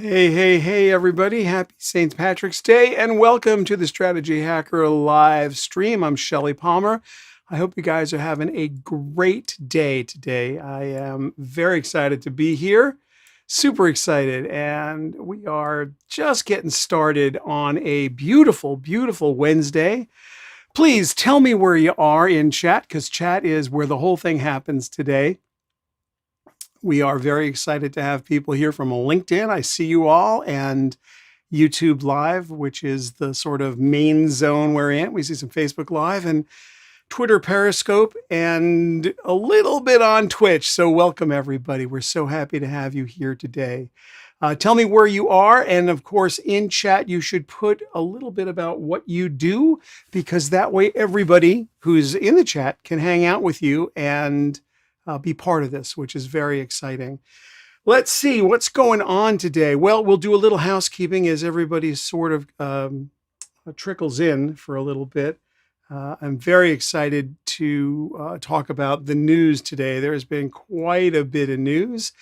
Hey, everybody. Happy St. Patrick's Day and welcome to the Strategy Hacker live stream. I'm Shelly Palmer. I hope you guys are having a great day today. I am very excited to be here, super excited, and we are just getting started on a beautiful, beautiful Wednesday. Please tell me where you are in chat because chat is where the whole thing happens today. We are very excited to have people here from LinkedIn. I see you all, and YouTube Live, which is the sort of main zone we're in. We see some Facebook Live and Twitter Periscope and a little bit on Twitch. So welcome, everybody. We're so happy to have you here today. Tell me where you are. And of course, in chat, you should put a little bit about what you do, because that way everybody who's in the chat can hang out with you and be part of this, which is very exciting. Let's see what's going on today. Well, we'll do a little housekeeping as everybody sort of trickles in for a little bit. I'm very excited to talk about the news today. There's been quite a bit of news.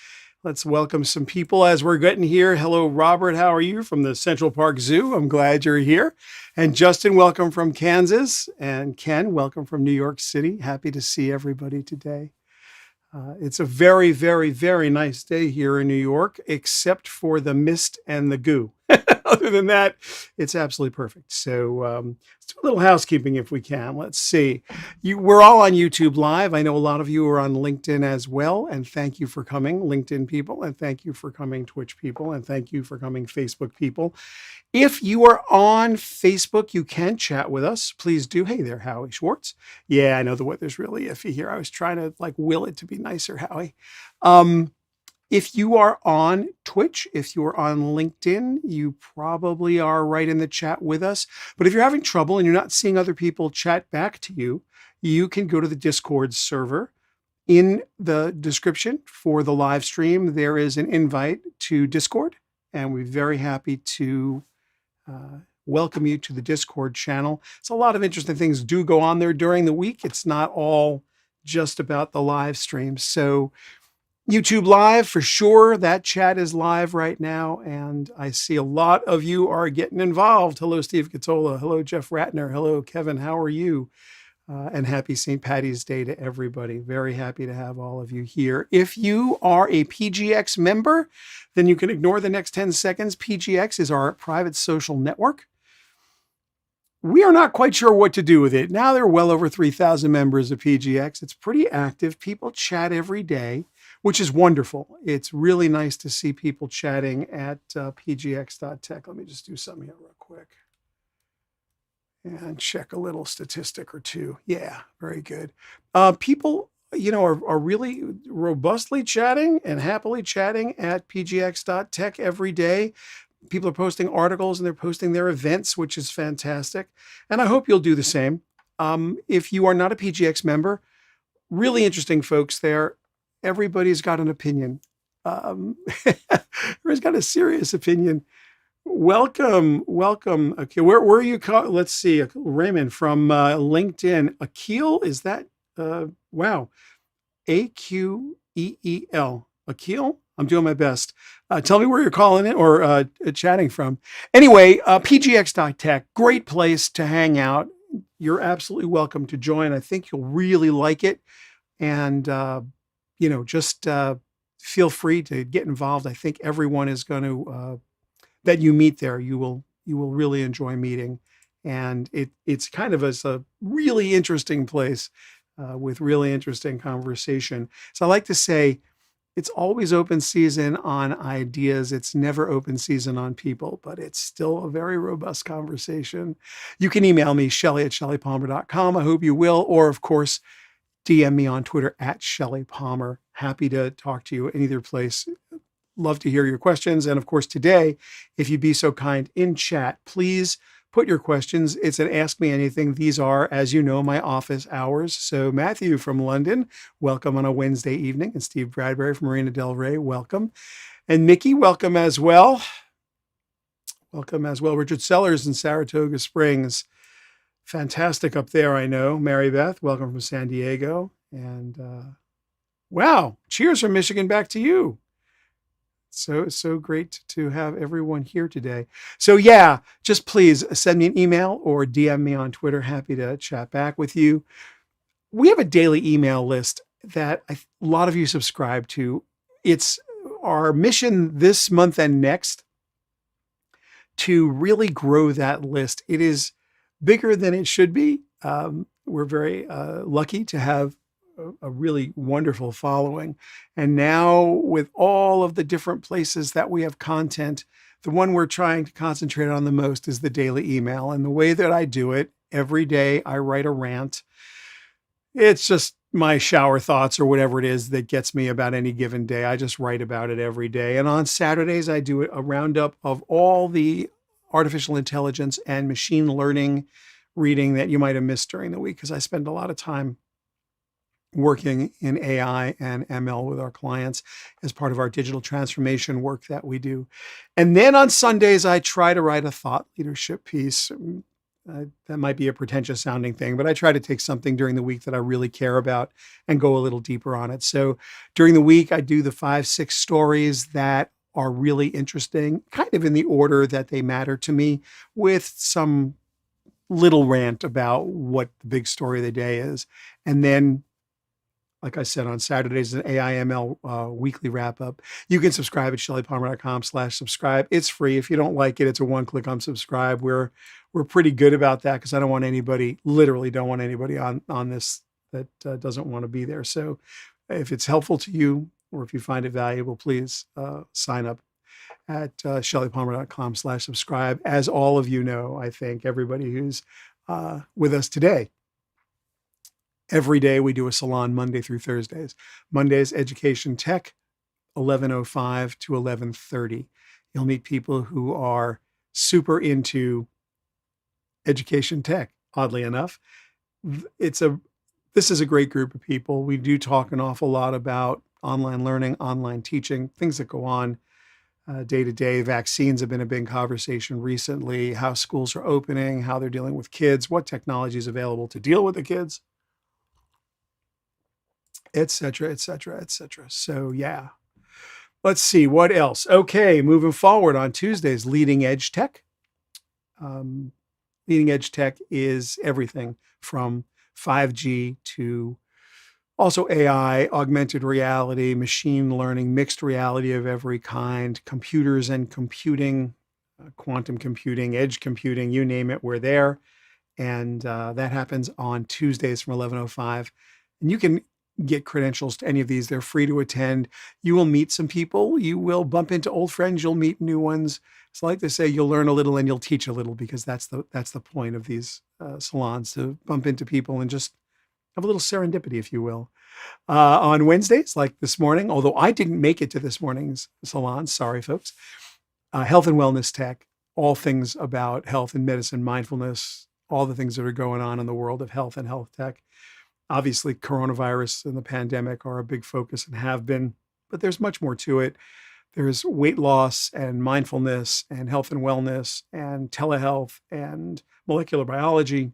Let's welcome some people as we're getting here. Hello, Robert. How are you from the Central Park Zoo? I'm glad you're here. And Justin, welcome from Kansas. And Ken, welcome from New York City. Happy to see everybody today. It's a very, very, very nice day here in New York, except for the mist and the goo. Other than that, it's absolutely perfect. So let's do a little housekeeping if we can. Let's see. We're all on YouTube Live. I know a lot of you are on LinkedIn as well. And thank you for coming, LinkedIn people. And thank you for coming, Twitch people. And thank you for coming, Facebook people. If you are on Facebook, you can chat with us. Please do. Hey there, Howie Schwartz. Yeah, I know the weather's really iffy here. I was trying to will it to be nicer, Howie. If you are on Twitch, if you're on LinkedIn, you probably are right in the chat with us. But if you're having trouble and you're not seeing other people chat back to you, you can go to the Discord server. In the description for the live stream, there is an invite to Discord, and we're very happy to welcome you to the Discord channel. So a lot of interesting things do go on there during the week. It's not all just about the live stream. So YouTube Live, for sure, that chat is live right now, and I see a lot of you are getting involved. Hello, Steve Catola. Hello, Jeff Ratner. Hello, Kevin. How are you? And happy St. Patty's Day to everybody. Very happy to have all of you here. If you are a PGX member, then you can ignore the next 10 seconds. PGX is our private social network. We are not quite sure what to do with it. Now there are well over 3,000 members of PGX. It's pretty active. People chat every day, which is wonderful. It's really nice to see people chatting at pgx.tech. Let me just do something here real quick and check a little statistic or two. Yeah, very good. People, are really robustly chatting and happily chatting at pgx.tech every day. People are posting articles and they're posting their events, which is fantastic. And I hope you'll do the same. If you are not a PGX member, really interesting folks there. Everybody's got an opinion. Everybody's got a serious opinion. Welcome. Okay, where are you? Let's see. Raymond from LinkedIn. Akil, is that? Wow. Aqueel. Akil? I'm doing my best. Tell me where you're calling it or chatting from. Anyway, pgx.tech, great place to hang out. You're absolutely welcome to join. I think you'll really like it. And, just feel free to get involved. I think everyone is going to, that you meet there, you will really enjoy meeting. And it's kind of a really interesting place with really interesting conversation. So I like to say, it's always open season on ideas. It's never open season on people, but it's still a very robust conversation. You can email me, Shelly@shellypalmer.com. I hope you will. Or, of course, DM me on Twitter @ShellyPalmer. Happy to talk to you in either place. Love to hear your questions. And, of course, today, if you'd be so kind, in chat, please put your questions. It's an Ask Me Anything. These are, as you know, my office hours. So Matthew from London, welcome on a Wednesday evening. And Steve Bradbury from Marina Del Rey, welcome. And Mickey, welcome as well. Welcome as well. Richard Sellers in Saratoga Springs. Fantastic up there, I know. Mary Beth, welcome from San Diego. And wow, cheers from Michigan back to you. So great to have everyone here today. So yeah, just please send me an email or DM me on Twitter. Happy to chat back with you. We have a daily email list that a lot of you subscribe to. It's our mission this month and next to really grow that list. It is bigger than it should be. We're very lucky to have a really wonderful following. And now, with all of the different places that we have content, the one we're trying to concentrate on the most is the daily email. And the way that I do it, every day I write a rant. It's just my shower thoughts or whatever it is that gets me about any given day. I just write about it every day. And on Saturdays, I do a roundup of all the artificial intelligence and machine learning reading that you might have missed during the week, because I spend a lot of time working in AI and ML with our clients as part of our digital transformation work that we do. And then on Sundays, I try to write a thought leadership piece. That might be a pretentious sounding thing, but I try to take something during the week that I really care about and go a little deeper on it. So during the week, I do the 5, 6 stories that are really interesting, kind of in the order that they matter to me, with some little rant about what the big story of the day is. And then, like I said, on Saturdays, an AIML weekly wrap up. You can subscribe at shellypalmer.com/subscribe. It's free. If you don't like it, it's a one-click unsubscribe. We're pretty good about that, because I don't want anybody, literally don't want anybody on this that doesn't want to be there. So if it's helpful to you, or if you find it valuable, please sign up at shellypalmer.com/subscribe. As all of you know, I thank everybody who's with us today. Every day we do a salon, Monday through Thursdays. Mondays, education tech, 11:05 to 11:30. You'll meet people who are super into education tech, oddly enough. This is a great group of people. We do talk an awful lot about online learning, online teaching, things that go on day to day. Vaccines have been a big conversation recently, how schools are opening, how they're dealing with kids, what technology is available to deal with the kids, et cetera, et cetera, et cetera. So yeah, let's see what else. Okay, moving forward on Tuesdays, leading edge tech. Leading edge tech is everything from 5G to also AI, augmented reality, machine learning, mixed reality of every kind, computers and computing, quantum computing, edge computing, you name it, we're there. And that happens on Tuesdays from 11:05. And you can get credentials to any of these. They're free to attend. You will meet some people. You will bump into old friends. You'll meet new ones. So I like to say you'll learn a little and you'll teach a little, because that's the point of these salons, to bump into people and just have a little serendipity, if you will. On Wednesdays, like this morning, although I didn't make it to this morning's salon, sorry, folks, health and wellness tech, all things about health and medicine, mindfulness, all the things that are going on in the world of health and health tech. Obviously, coronavirus and the pandemic are a big focus and have been, but there's much more to it. There's weight loss and mindfulness and health and wellness and telehealth and molecular biology,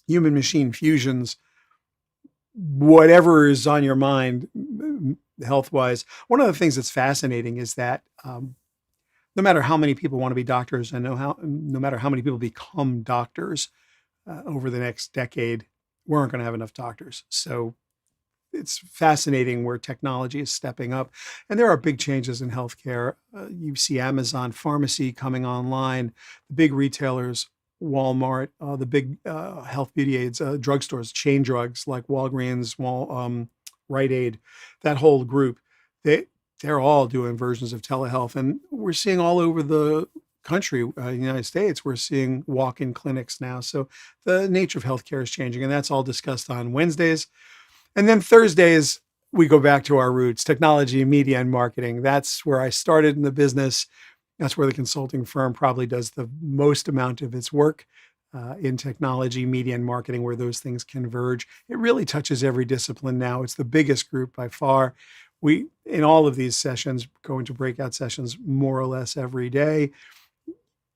human machine fusions, whatever is on your mind health-wise. One of the things that's fascinating is that no matter how many people want to be doctors, and no matter how many people become doctors over the next decade, we aren't going to have enough doctors. So it's fascinating where technology is stepping up. And there are big changes in healthcare. You see Amazon Pharmacy coming online, the big retailers, Walmart, the big health beauty aids, drugstores, chain drugs like Walgreens, Rite Aid, that whole group. They're all doing versions of telehealth. And we're seeing all over the country, United States, we're seeing walk-in clinics now. So the nature of healthcare is changing, and that's all discussed on Wednesdays. And then Thursdays, we go back to our roots, technology, media, and marketing. That's where I started in the business. That's where the consulting firm probably does the most amount of its work in technology, media, and marketing, where those things converge. It really touches every discipline now. It's the biggest group by far. We, in all of these sessions, go into breakout sessions more or less every day.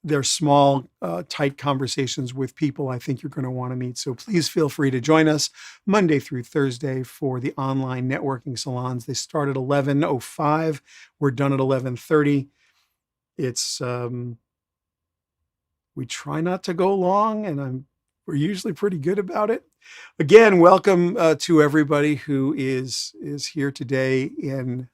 they're small, tight conversations with people I think you're going to want to meet. So please feel free to join us Monday through Thursday for the online networking salons. They start at 11:05. We're done at 11:30. It's we try not to go long, and we're usually pretty good about it. Again, welcome to everybody who is here today in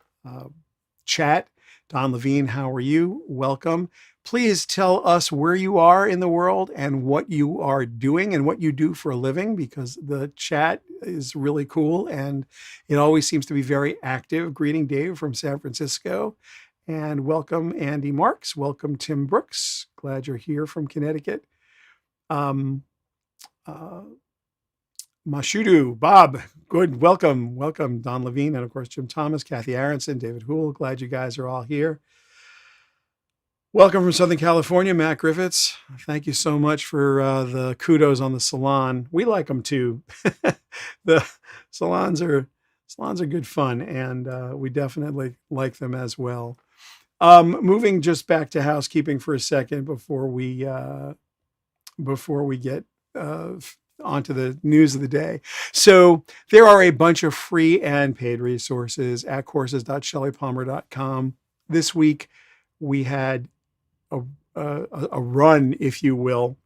chat. Don Levine, how are you? Welcome. Please tell us where you are in the world and what you are doing and what you do for a living, because the chat is really cool and it always seems to be very active. Greeting Dave from San Francisco. And welcome Andy Marks. Welcome Tim Brooks. Glad you're here from Connecticut. Mashudu, Bob, good, welcome Don Levine, and of course Jim Thomas, Kathy Aronson, David Houle. Glad you guys are all here. Welcome from Southern California, Matt Griffiths. Thank you so much for the kudos on the salon. We like them too. The salons are good fun, and we definitely like them as well. Moving just back to housekeeping for a second before we get onto the news of the day. So there are a bunch of free and paid resources at courses.shellypalmer.com. This week we had a run, if you will,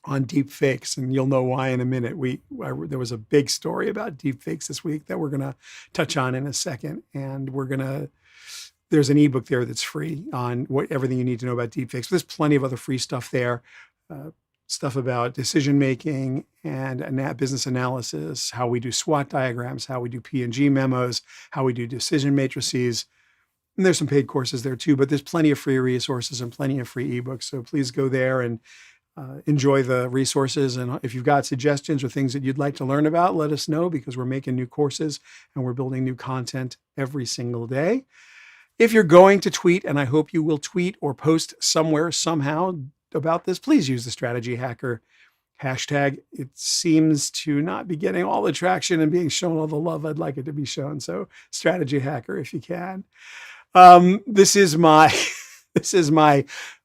on deepfakes, and you'll know why in a minute. There was a big story about deepfakes this week that we're going to touch on in a second, and there's an ebook there that's free on everything you need to know about deepfakes. But there's plenty of other free stuff there. Stuff about decision making and business analysis, how we do SWOT diagrams, how we do P&G memos, how we do decision matrices. And there's some paid courses there too, but there's plenty of free resources and plenty of free ebooks. So please go there and enjoy the resources. And if you've got suggestions or things that you'd like to learn about, let us know, because we're making new courses and we're building new content every single day. If you're going to tweet, and I hope you will tweet or post somewhere, somehow about this, please use the Strategy Hacker hashtag. It seems to not be getting all the traction and being shown all the love I'd like it to be shown. So Strategy Hacker, if you can. This is my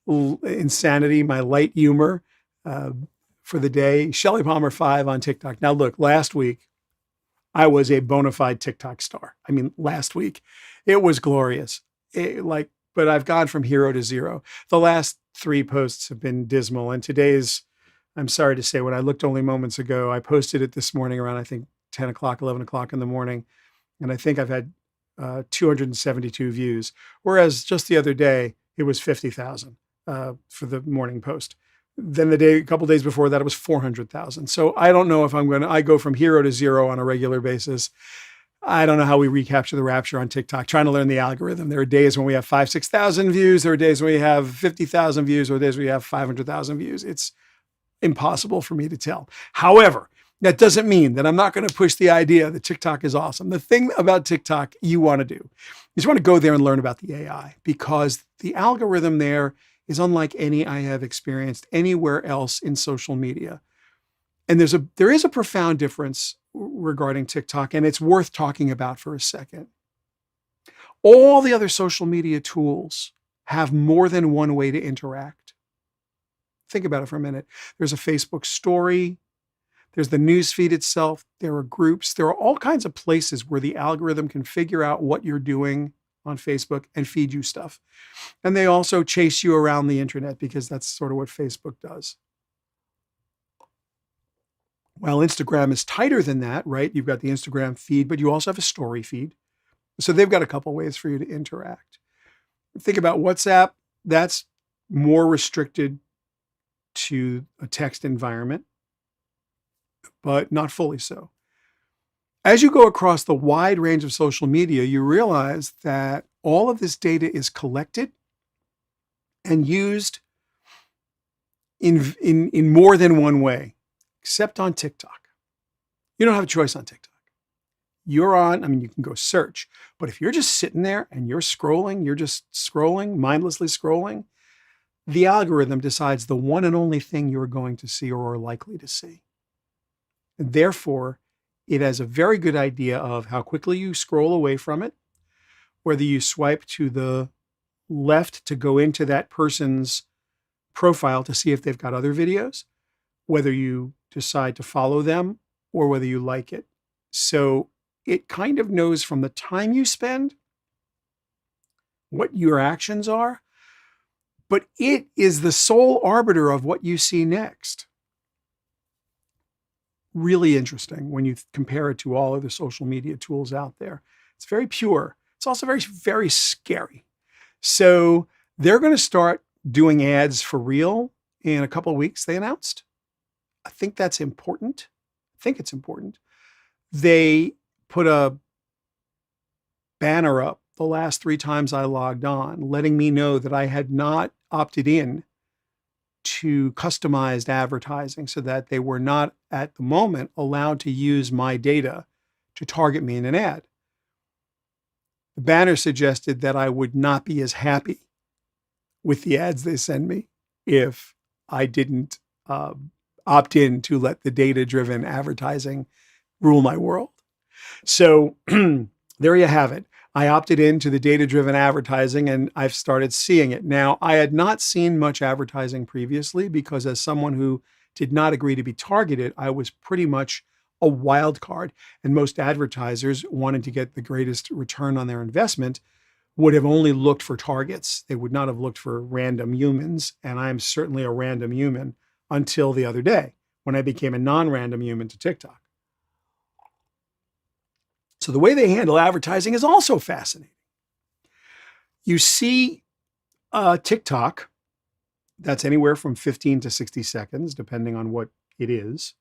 insanity, my light humor for the day. Shelly Palmer 5 on TikTok. Now look, last week I was a bona fide TikTok star. I mean, last week it was glorious. But I've gone from hero to zero. The last 3 posts have been dismal, and today's, I'm sorry to say, when I looked only moments ago, I posted it this morning around, I think, 10 o'clock, 11 o'clock in the morning, and I think I've had 272 views, whereas just the other day it was 50,000 for the morning post. Then a couple days before that, it was 400,000. So I don't know if I go from hero to zero on a regular basis. I don't know how we recapture the rapture on TikTok, trying to learn the algorithm. There are days when we have 5,000, 6,000 views. There are days when we have 50,000 views, or days when we have 500,000 views. It's impossible for me to tell. However, that doesn't mean that I'm not going to push the idea that TikTok is awesome. The thing about TikTok you want to do is you want to go there and learn about the AI, because the algorithm there is unlike any I have experienced anywhere else in social media. And there is a profound difference regarding TikTok, and it's worth talking about for a second. All the other social media tools have more than one way to interact. Think about it for a minute. There's a Facebook story. There's the news feed itself. There are groups. There are all kinds of places where the algorithm can figure out what you're doing on Facebook and feed you stuff. And they also chase you around the internet, because that's sort of what Facebook does. While Instagram is tighter than that, right? You've got the Instagram feed, but you also have a story feed. So they've got a couple ways for you to interact. Think about WhatsApp. That's more restricted to a text environment, but not fully so. As you go across the wide range of social media, you realize that all of this data is collected and used in more than one way, except on TikTok. You don't have a choice on TikTok. You can go search, but if you're just sitting there and you're just scrolling, mindlessly scrolling, the algorithm decides the one and only thing you're going to see or are likely to see. And therefore, it has a very good idea of how quickly you scroll away from it, whether you swipe to the left to go into that person's profile to see if they've got other videos, whether you decide to follow them or whether you like it. So it kind of knows from the time you spend what your actions are, but it is the sole arbiter of what you see next. Really interesting when you compare it to all other social media tools out there. It's very pure. It's also very, very scary. So they're going to start doing ads for real in a couple of weeks, they announced. I think that's important. I think it's important. They put a banner up the last 3 times I logged on, letting me know that I had not opted in to customized advertising, so that they were not at the moment allowed to use my data to target me in an ad. The banner suggested that I would not be as happy with the ads they send me if I didn't opt in to let the data-driven advertising rule my world. So there you have it. I opted into the data-driven advertising and I've started seeing it. Now, I had not seen much advertising previously because as someone who did not agree to be targeted, I was pretty much a wild card. And most advertisers wanted to get the greatest return on their investment would have only looked for targets. They would not have looked for random humans. And I'm certainly a random human until the other day when I became a non-random human to TikTok. So the way they handle advertising is also fascinating. You see TikTok, that's anywhere from 15 to 60 seconds, depending on what it is.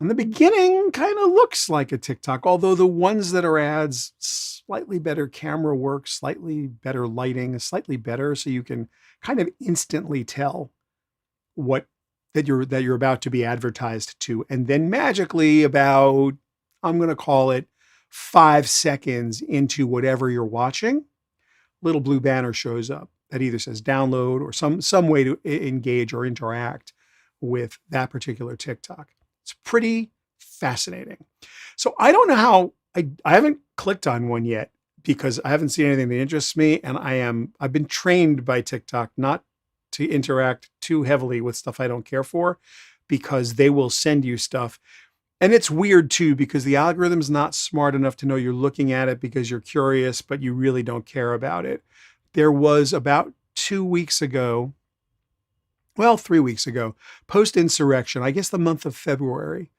In the beginning, kind of looks like a TikTok, although the ones that are ads, slightly better camera work, slightly better lighting, slightly better, so you can kind of instantly tell what that you're about to be advertised to. And then magically about, I'm going to call it 5 seconds into whatever you're watching, little blue banner shows up that either says download or some way to engage or interact with that particular TikTok. It's pretty fascinating. So I don't know how, I haven't clicked on one yet because I haven't seen anything that interests me. And I've been trained by TikTok not to interact too heavily with stuff I don't care for, because they will send you stuff. And it's weird too, because the algorithm's not smart enough to know you're looking at it because you're curious, but you really don't care about it. There was about 2 weeks ago, well, 3 weeks ago, post-insurrection, I guess the month of February,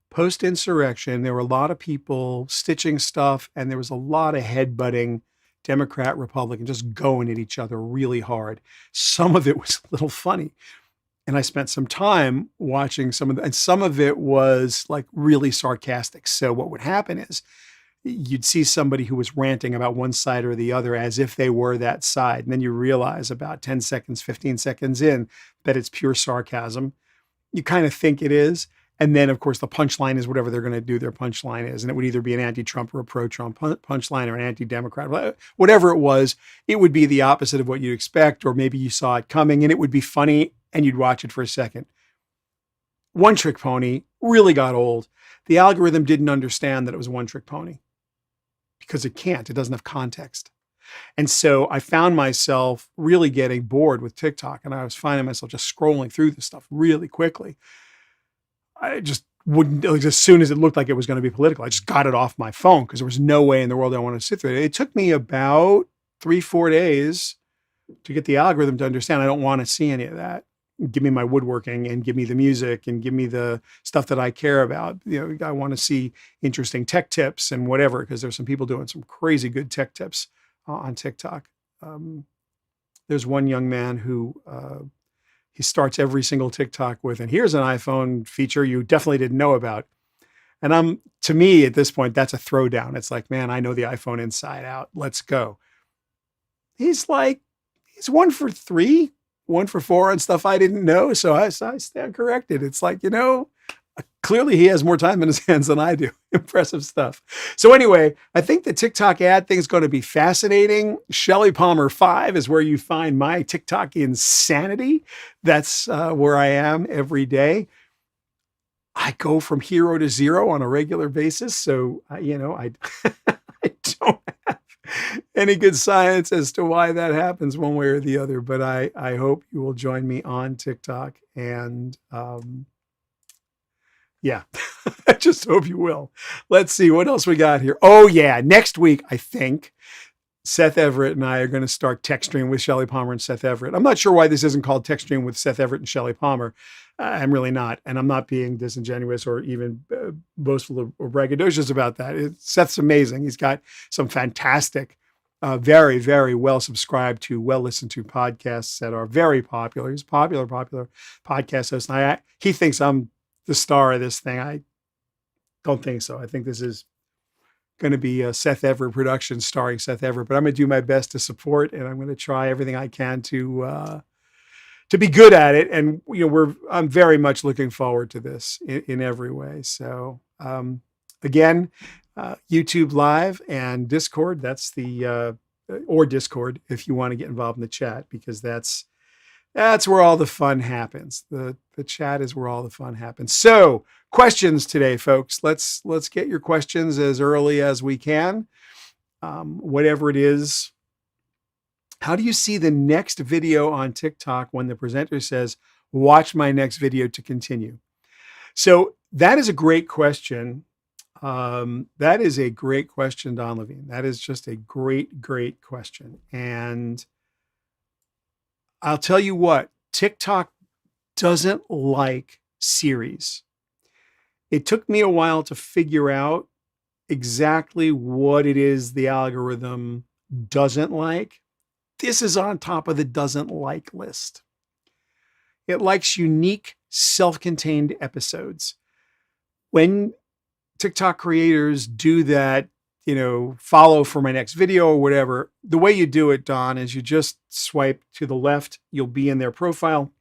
post-insurrection, there were a lot of people stitching stuff and there was a lot of headbutting, Democrat, Republican, just going at each other really hard. Some of it was a little funny. And I spent some time watching and some of it was like really sarcastic. So what would happen is you'd see somebody who was ranting about one side or the other as if they were that side. And then you realize about 10 seconds, 15 seconds in that it's pure sarcasm. You kind of think it is. And then, of course, the punchline is whatever they're going to do, their punchline is. And it would either be an anti-Trump or a pro-Trump punchline or an anti-Democrat. Whatever it was, it would be the opposite of what you'd expect, or maybe you saw it coming and it would be funny and you'd watch it for a second. One Trick Pony really got old. The algorithm didn't understand that it was a one trick pony because it can't. It doesn't have context. And so I found myself really getting bored with TikTok, and I was finding myself just scrolling through this stuff really quickly. I just wouldn't, like, as soon as it looked like it was going to be political, I just got it off my phone because there was no way in the world I wanted to sit through it. It took me about 3-4 days to get the algorithm to understand I don't want to see any of that. Give me my woodworking and give me the music and give me the stuff that I care about. You know, I want to see interesting tech tips and whatever, because there's some people doing some crazy good tech tips on TikTok. There's one young man who he starts every single TikTok with, and here's an iPhone feature you definitely didn't know about. And to me at this point, that's a throwdown. It's like, man, I know the iPhone inside out. Let's go. He's 1 for 3, 1 for 4 on stuff I didn't know. So I stand corrected. It's like, clearly he has more time in his hands than I do. Impressive stuff. So anyway, I think the TikTok ad thing is going to be fascinating. Shelly Palmer 5 is where you find my TikTok insanity. That's where I am every day. I go from hero to zero on a regular basis. So, I don't have any good science as to why that happens one way or the other. But I hope you will join me on TikTok. And yeah, I just hope you will. Let's see what else we got here. Oh, yeah. Next week, I think Seth Everett and I are going to start Tech Stream with Shelly Palmer and Seth Everett. I'm not sure why this isn't called Tech Stream with Seth Everett and Shelly Palmer. I'm really not. And I'm not being disingenuous or even boastful or braggadocious about that. Seth's amazing. He's got some fantastic, very, very well subscribed to, well listened to podcasts that are very popular. He's a popular podcast host. And he thinks I'm the star of this thing. I don't think so. I think this is going to be a Seth Everett production starring Seth Everett, but I'm going to do my best to support, and I'm going to try everything I can to be good at it. And I'm very much looking forward to this in every way. So again, YouTube Live and Discord. That's or Discord if you want to get involved in the chat, because that's where all the fun happens. The chat is where all the fun happens. So questions today, folks. Let's get your questions as early as we can. Whatever it is. How do you see the next video on TikTok when the presenter says, watch my next video to continue? So that is a great question. That is a great question, Don Levine. That is just a great, great question. And I'll tell you what, TikTok doesn't like series. It took me a while to figure out exactly what it is the algorithm doesn't like. This is on top of the doesn't like list. It likes unique, self-contained episodes. When TikTok creators do that, follow for my next video or whatever, the way you do it, Don, is you just swipe to the left. You'll be in their profile.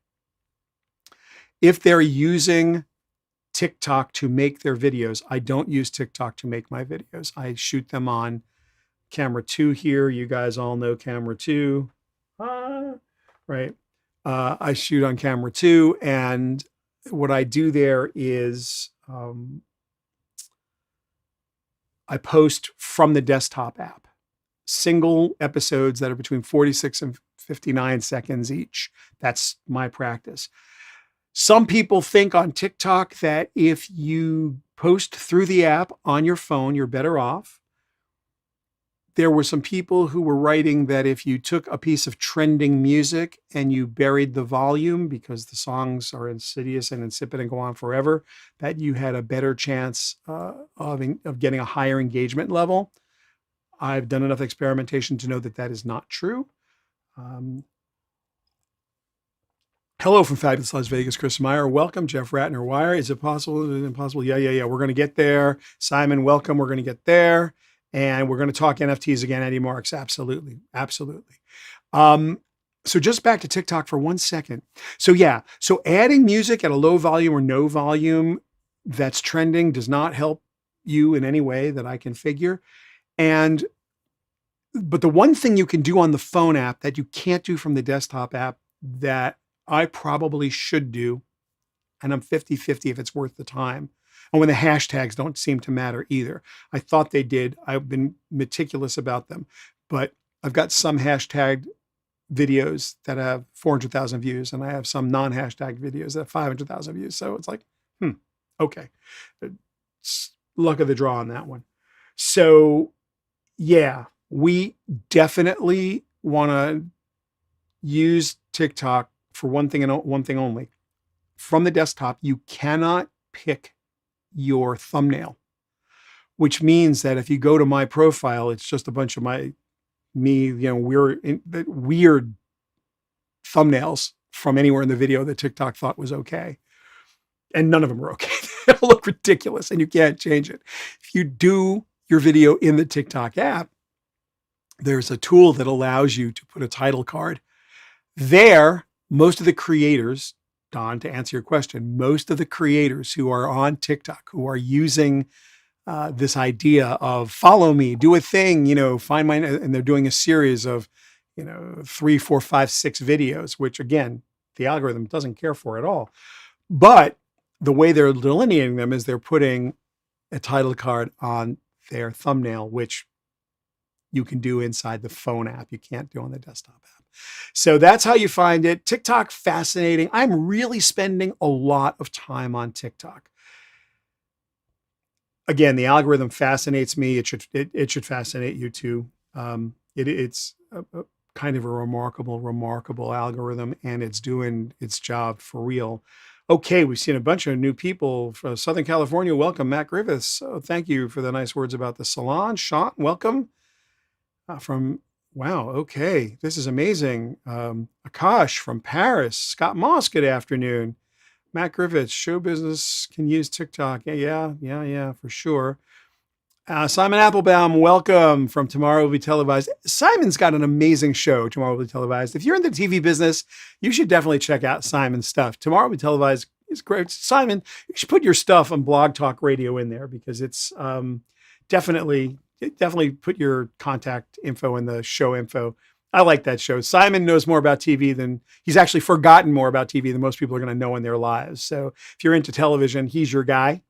If they're using TikTok to make their videos, I don't use TikTok to make my videos. I shoot them on camera 2 here. You guys all know camera 2, right? I shoot on camera 2, and what I do there is I post from the desktop app, single episodes that are between 46 and 59 seconds each. That's my practice. Some people think on TikTok that if you post through the app on your phone, you're better off. There were some people who were writing that if you took a piece of trending music and you buried the volume because the songs are insidious and insipid and go on forever, that you had a better chance of getting a higher engagement level. I've done enough experimentation to know that that is not true. Hello from fabulous Las Vegas, Chris Meyer. Welcome, Jeff Ratner. Wire. Is it possible? Is it impossible? Yeah. We're going to get there. Simon, welcome. We're going to get there. And we're going to talk NFTs again, Eddie Marks. Absolutely. So just back to TikTok for 1 second. So adding music at a low volume or no volume that's trending does not help you in any way that I can figure. But the one thing you can do on the phone app that you can't do from the desktop app that I probably should do, and I'm 50-50 if it's worth the time. And when the hashtags don't seem to matter either. I thought they did. I've been meticulous about them, but I've got some hashtagged videos that have 400,000 views, and I have some non-hashtag videos that have 500,000 views. So it's like, okay. It's luck of the draw on that one. So yeah, we definitely want to use TikTok for one thing and one thing only. From the desktop, you cannot pick your thumbnail, which means that if you go to my profile, it's just a bunch of weird thumbnails from anywhere in the video that TikTok thought was okay. And none of them are okay. They'll look ridiculous and you can't change it. If you do your video in the TikTok app, there's a tool that allows you to put a title card there. Most of the creators, Don, to answer your question, most of the creators who are on TikTok, who are using this idea of follow me, do a thing, find mine, and they're doing a series of, 3, 4, 5, 6 videos, which again, the algorithm doesn't care for at all. But the way they're delineating them is they're putting a title card on their thumbnail, which you can do inside the phone app. You can't do on the desktop app. So that's how you find it. TikTok, fascinating. I'm really spending a lot of time on TikTok. Again, the algorithm fascinates me. It should fascinate you too. It's a kind of a remarkable algorithm, and it's doing its job for real. Okay, we've seen a bunch of new people from Southern California. Welcome, Matt Griffiths. So thank you for the nice words about the salon. Sean, welcome. Wow, okay, this is amazing. Akash from Paris. Scott Moss, good afternoon. Matt Griffiths, show business can use TikTok. Yeah, for sure. Simon Applebaum, welcome from Tomorrow Will Be Televised. Simon's got an amazing show, Tomorrow Will Be Televised. If you're in the TV business, you should definitely check out Simon's stuff. Tomorrow Will Be Televised is great. Simon, you should put your stuff on Blog Talk Radio in there because it's definitely put your contact info in the show info. I like that show. Simon knows more about TV than he's actually forgotten more about TV than most people are going to know in their lives. So if you're into television, he's your guy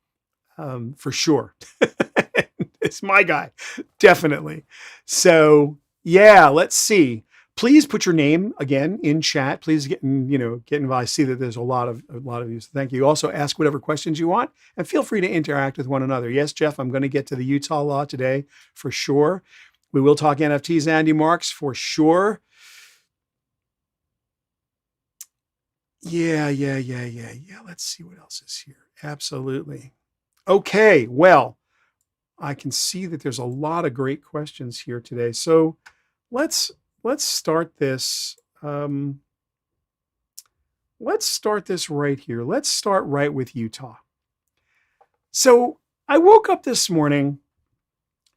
for sure. It's my guy, definitely. So yeah, let's see. Please put your name again in chat. Please get involved. I see that there's a lot of you. So thank you. Also ask whatever questions you want and feel free to interact with one another. Yes, Jeff, I'm going to get to the Utah law today for sure. We will talk NFTs, Andy Marks, for sure. Yeah. Let's see what else is here. Absolutely. Okay, well, I can see that there's a lot of great questions here today. So let's start this. Let's start this right here. Let's start right with Utah. So I woke up this morning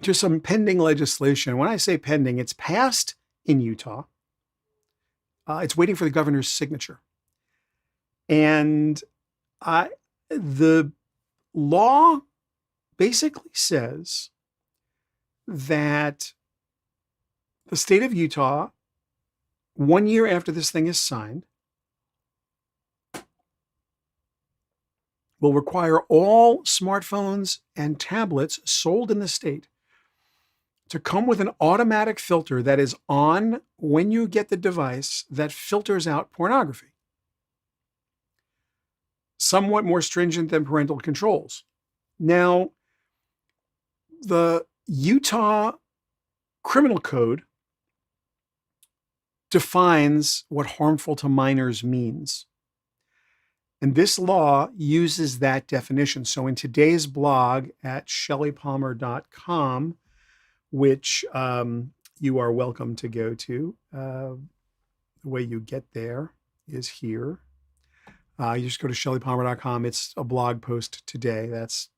to some pending legislation. When I say pending, it's passed in Utah. It's waiting for the governor's signature. And the law basically says that the state of Utah, 1 year after this thing is signed, will require all smartphones and tablets sold in the state to come with an automatic filter that is on when you get the device that filters out pornography. Somewhat more stringent than parental controls. Now, the Utah Criminal Code defines what harmful to minors means. And this law uses that definition. So in today's blog at shellypalmer.com, which you are welcome to go to, the way you get there is here. You just go to shellypalmer.com. It's a blog post today. That's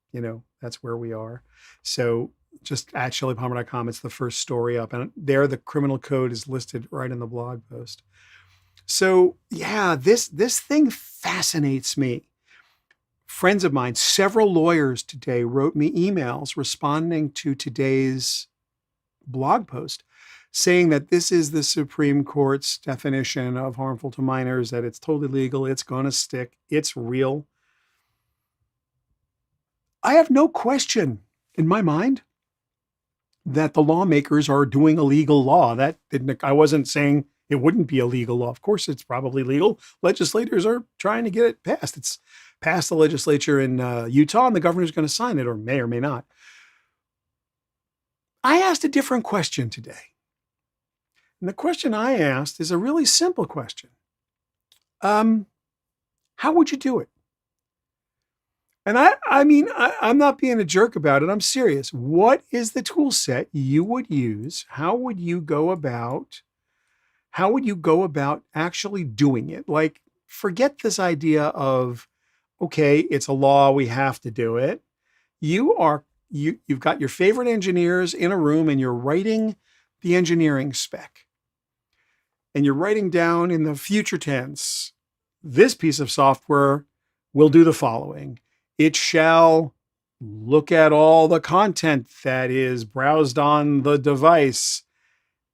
where we are. So just at shellypalmer.com, it's the first story up. And there the criminal code is listed right in the blog post. So yeah, this thing fascinates me. Friends of mine, several lawyers today wrote me emails responding to today's blog post saying that this is the Supreme Court's definition of harmful to minors, that it's totally legal, it's going to stick, it's real. I have no question in my mind that the lawmakers are doing a legal law. I wasn't saying it wouldn't be a legal law. Of course, it's probably legal. Legislators are trying to get it passed. It's passed the legislature in Utah, and the governor's going to sign it, or may not. I asked a different question today. And the question I asked is a really simple question. How would you do it? And I'm not being a jerk about it. I'm serious. What is the tool set you would use? How would you go about actually doing it? Like, forget this idea of, okay, it's a law, we have to do it. You've got your favorite engineers in a room and you're writing the engineering spec. And you're writing down in the future tense, this piece of software will do the following. It shall look at all the content that is browsed on the device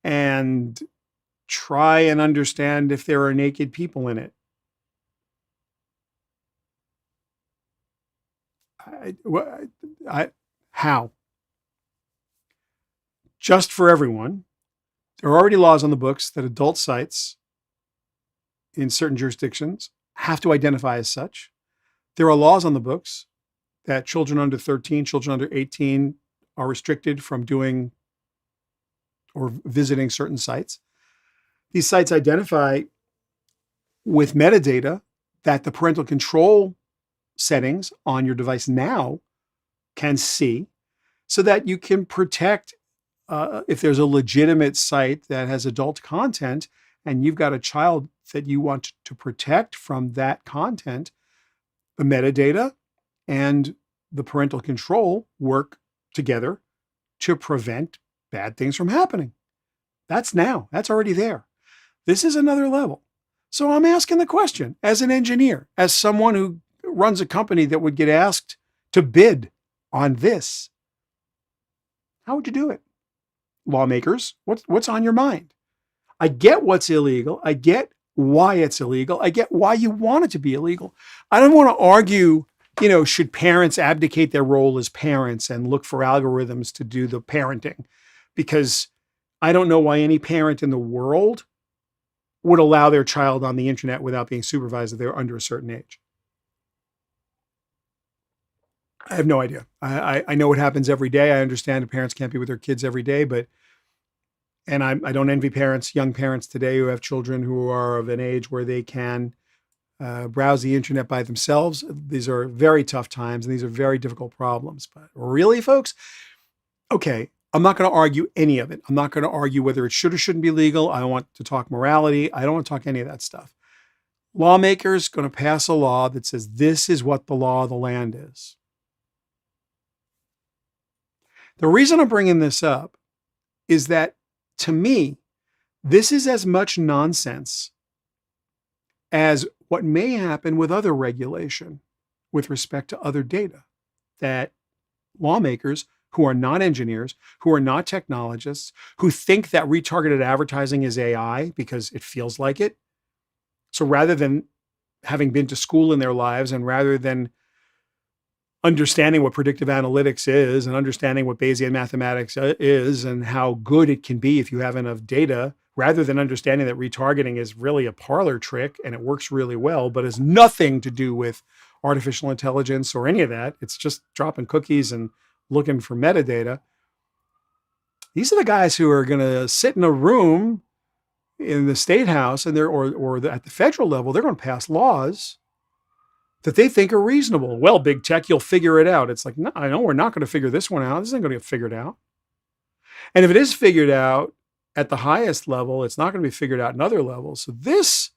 and try and understand if there are naked people in it. How? just for everyone. There are already laws on the books that adult sites in certain jurisdictions have to identify as such. There are laws on the books that children under 13, children under 18 are restricted from doing or visiting certain sites. These sites identify with metadata that the parental control settings on your device now can see, so that you can protect if there's a legitimate site that has adult content and you've got a child that you want to protect from that content, the metadata and the parental control work together to prevent bad things from happening. That's already there. This is another level. So I'm asking the question, as an engineer, as someone who runs a company that would get asked to bid on this, how would you do it? Lawmakers, what's on your mind? I get what's illegal. I get why it's illegal. I get why you want it to be illegal. I don't want to argue, should parents abdicate their role as parents and look for algorithms to do the parenting? Because I don't know why any parent in the world would allow their child on the internet without being supervised if they're under a certain age. I have no idea. I know it happens every day. I understand that parents can't be with their kids every day, and I don't envy young parents today who have children who are of an age where they can browse the internet by themselves. These are very tough times and these are very difficult problems. But really, folks, okay, I'm not going to argue any of it. I'm not going to argue whether it should or shouldn't be legal. I don't want to talk morality. I don't want to talk any of that stuff. Lawmakers going to pass a law that says this is what the law of the land is. The reason I'm bringing this up is that, to me, this is as much nonsense as what may happen with other regulation with respect to other data, that lawmakers who are not engineers, who are not technologists, who think that retargeted advertising is AI because it feels like it. So rather than having been to school in their lives and rather than understanding what predictive analytics is and understanding what Bayesian mathematics is and how good it can be if you have enough data, rather than understanding that retargeting is really a parlor trick and it works really well, but has nothing to do with artificial intelligence or any of that. It's just dropping cookies and looking for metadata. These are the guys who are going to sit in a room in the state house and at the federal level, they're going to pass laws that they think are reasonable. Well, big tech, you'll figure it out. It's like, no, I know we're not going to figure this one out. This isn't going to get figured out. And if it is figured out at the highest level, it's not going to be figured out in other levels. So this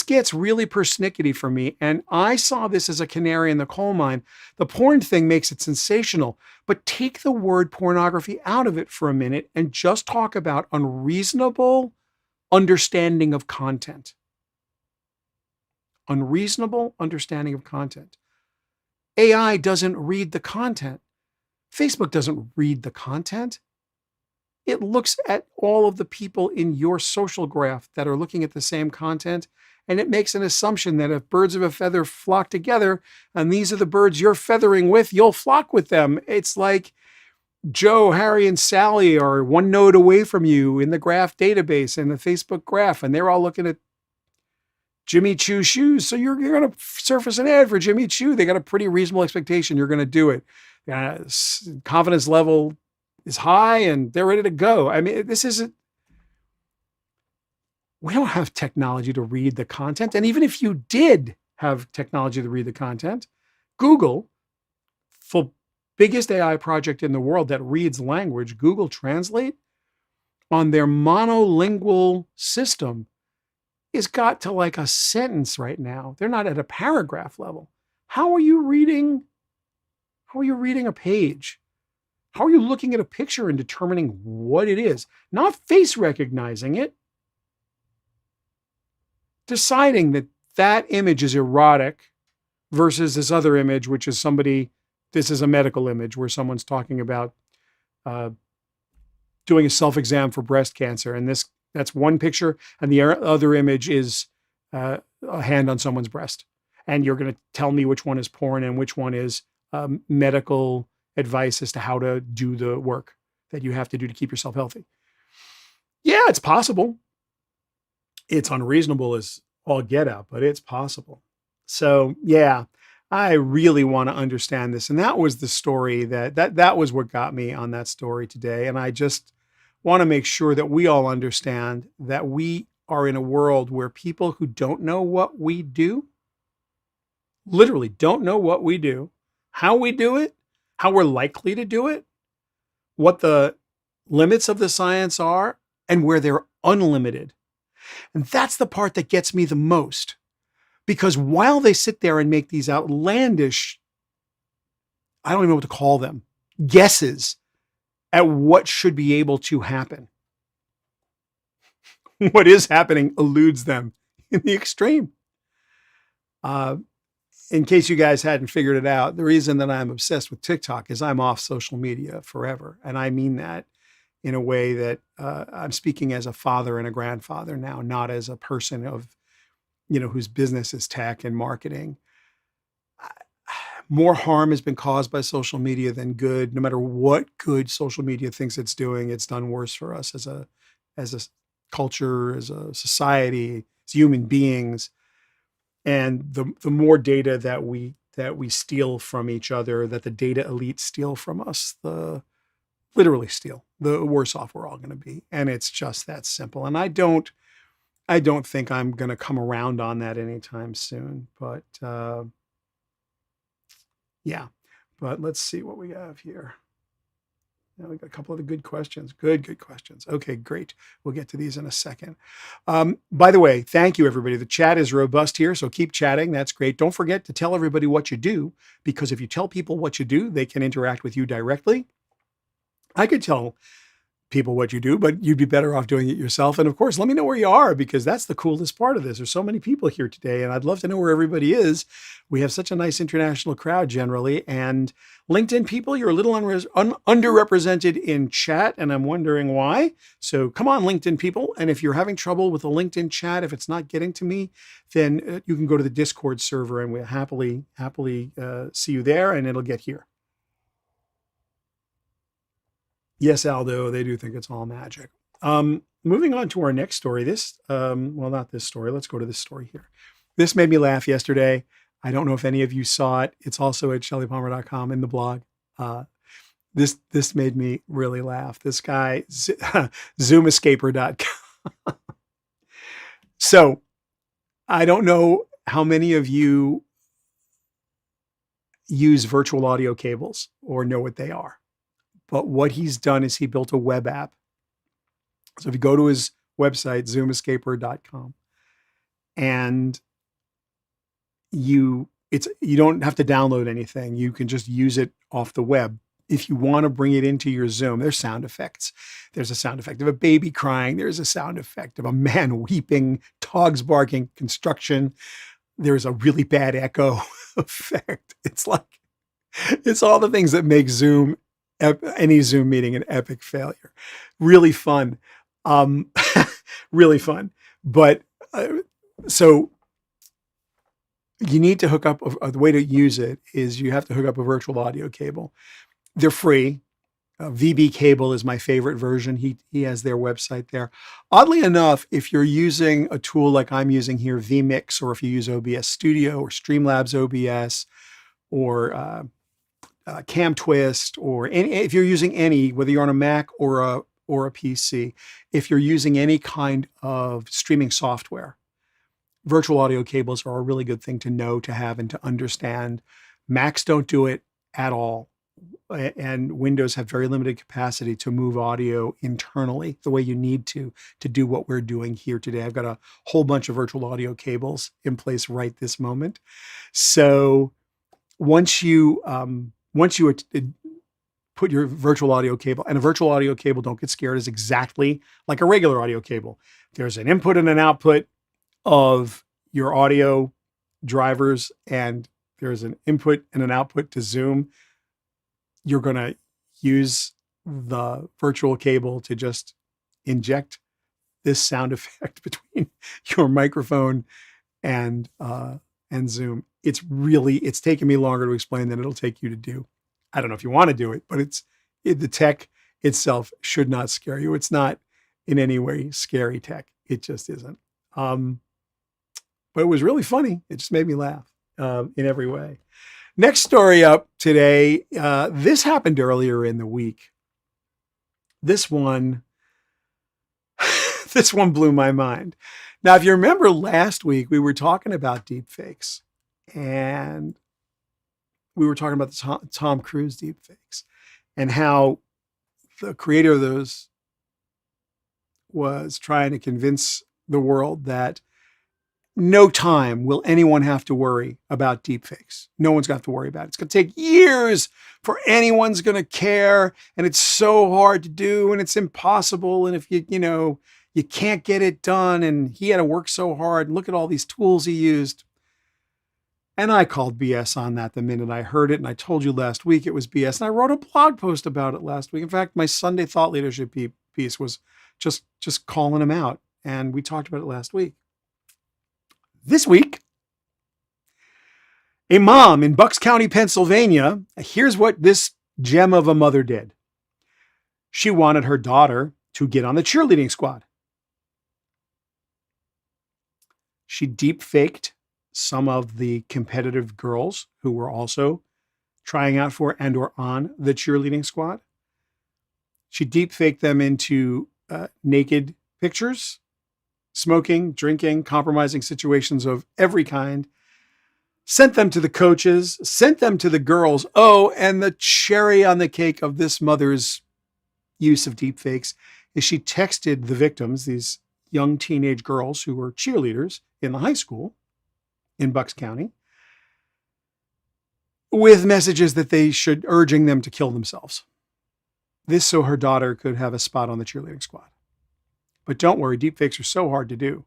gets really persnickety for me. And I saw this as a canary in the coal mine. The porn thing makes it sensational, but take the word pornography out of it for a minute and just talk about unreasonable understanding of content. Unreasonable understanding of content. AI doesn't read the content. Facebook doesn't read the content. It looks at all of the people in your social graph that are looking at the same content, and it makes an assumption that if birds of a feather flock together, and these are the birds you're feathering with, you'll flock with them. It's like Joe, Harry, and Sally are one node away from you in the graph database and the Facebook graph, and they're all looking at Jimmy Choo shoes. So you're going to surface an ad for Jimmy Choo. They got a pretty reasonable expectation you're going to do it. Confidence level is high and they're ready to go. I mean, we don't have technology to read the content. And even if you did have technology to read the content, Google, the biggest AI project in the world that reads language, Google Translate, on their monolingual system, is got to like a sentence right now. They're not at a paragraph level. How are you reading a page? How are you looking at a picture and determining what it is? Not face recognizing it. Deciding that image is erotic versus this other image, which is this is a medical image where someone's talking about doing a self-exam for breast cancer. And that's one picture, and the other image is a hand on someone's breast. And you're going to tell me which one is porn and which one is medical advice as to how to do the work. that you have to do to keep yourself healthy. Yeah, it's possible. It's unreasonable as all get out, but it's possible. So yeah, I really want to understand this. And that was the story that was what got me on that story today. And I just want to make sure that we all understand that we are in a world where people who don't know what we do, literally don't know what we do, how we do it, how we're likely to do it, what the limits of the science are, and where they're unlimited. And that's the part that gets me the most. Because while they sit there and make these outlandish, I don't even know what to call them, guesses at what should be able to happen, what is happening eludes them in the extreme. In case you guys hadn't figured it out, the reason that I'm obsessed with TikTok is I'm off social media forever. And I mean that in a way that I'm speaking as a father and a grandfather now, not as a person of, whose business is tech and marketing. More harm has been caused by social media than good. No matter what good social media thinks it's doing, it's done worse for us as a culture, as a society, as human beings. And the more data that we steal from each other, that the data elite steal from us, literally steal, the worse off we're all going to be. And it's just that simple. And I don't think I'm going to come around on that anytime soon. But yeah. But let's see what we have here. Now we got a couple of the good questions. Good questions. Okay, great. We'll get to these in a second. By the way, thank you, everybody. The chat is robust here, so keep chatting. That's great. Don't forget to tell everybody what you do, because if you tell people what you do, they can interact with you directly. I could tell people what you do, but you'd be better off doing it yourself. And of course, let me know where you are, because that's the coolest part of this. There's so many people here today, and I'd love to know where everybody is. We have such a nice international crowd generally, and LinkedIn people, you're a little underrepresented in chat, and I'm wondering why. So come on, LinkedIn people. And if you're having trouble with the LinkedIn chat, if it's not getting to me, then you can go to the Discord server, and we'll happily see you there, and it'll get here. Yes, Aldo, they do think it's all magic. Moving on to our next story. Well, not this story. Let's go to this story here. This made me laugh yesterday. I don't know if any of you saw it. It's also at shellypalmer.com in the blog. This made me really laugh. This guy, zoomescaper.com. So I don't know how many of you use virtual audio cables or know what they are. But what he's done is he built a web app. So if you go to his website, zoomescaper.com, and you don't have to download anything. You can just use it off the web. If you want to bring it into your Zoom, there's sound effects. There's a sound effect of a baby crying. There's a sound effect of a man weeping, dogs barking, construction. There's a really bad echo effect. It's all the things that make any Zoom meeting an epic failure. Really fun. Really fun. But so you need to hook up, the way to use it is you have to hook up a virtual audio cable. They're free. VB Cable is my favorite version. He has their website there. Oddly enough, if you're using a tool like I'm using here, vMix, or if you use OBS Studio or Streamlabs OBS or CamTwist, or if you're using any, whether you're on a Mac or a PC, if you're using any kind of streaming software, virtual audio cables are a really good thing to know, to have, and to understand. Macs don't do it at all. And Windows have very limited capacity to move audio internally the way you need to do what we're doing here today. I've got a whole bunch of virtual audio cables in place right this moment. So once you put your virtual audio cable, and a virtual audio cable, don't get scared, is exactly like a regular audio cable. There's an input and an output of your audio drivers, and there's an input and an output to Zoom. You're going to use the virtual cable to just inject this sound effect between your microphone and Zoom. It's taken me longer to explain than it'll take you to do. I don't know if you want to do it, but the tech itself should not scare you. It's not in any way scary tech. It just isn't. But it was really funny. It just made me laugh in every way. Next story up today. This happened earlier in the week. This one blew my mind. Now, if you remember last week, we were talking about deepfakes, and we were talking about the Tom Cruise deepfakes and how the creator of those was trying to convince the world that no time will anyone have to worry about deepfakes. No one's going to have to worry about it. It's going to take years for anyone's going to care, and it's so hard to do, and it's impossible. And if you can't get it done, and he had to work so hard, and look at all these tools he used. And I called BS on that the minute I heard it, and I told you last week it was BS, and I wrote a blog post about it last week. In fact, my Sunday Thought Leadership piece was just calling him out, and we talked about it last week. This week, a mom in Bucks County, Pennsylvania, here's what this gem of a mother did. She wanted her daughter to get on the cheerleading squad. She deep-faked some of the competitive girls who were also trying out for and or on the cheerleading squad. She deep-faked them into naked pictures, smoking, drinking, compromising situations of every kind, sent them to the coaches, sent them to the girls. Oh, and the cherry on the cake of this mother's use of deepfakes is she texted the victims, these young teenage girls who were cheerleaders in the high school in Bucks County, with messages that they should, urging them to kill themselves. This so her daughter could have a spot on the cheerleading squad. But don't worry, deepfakes are so hard to do.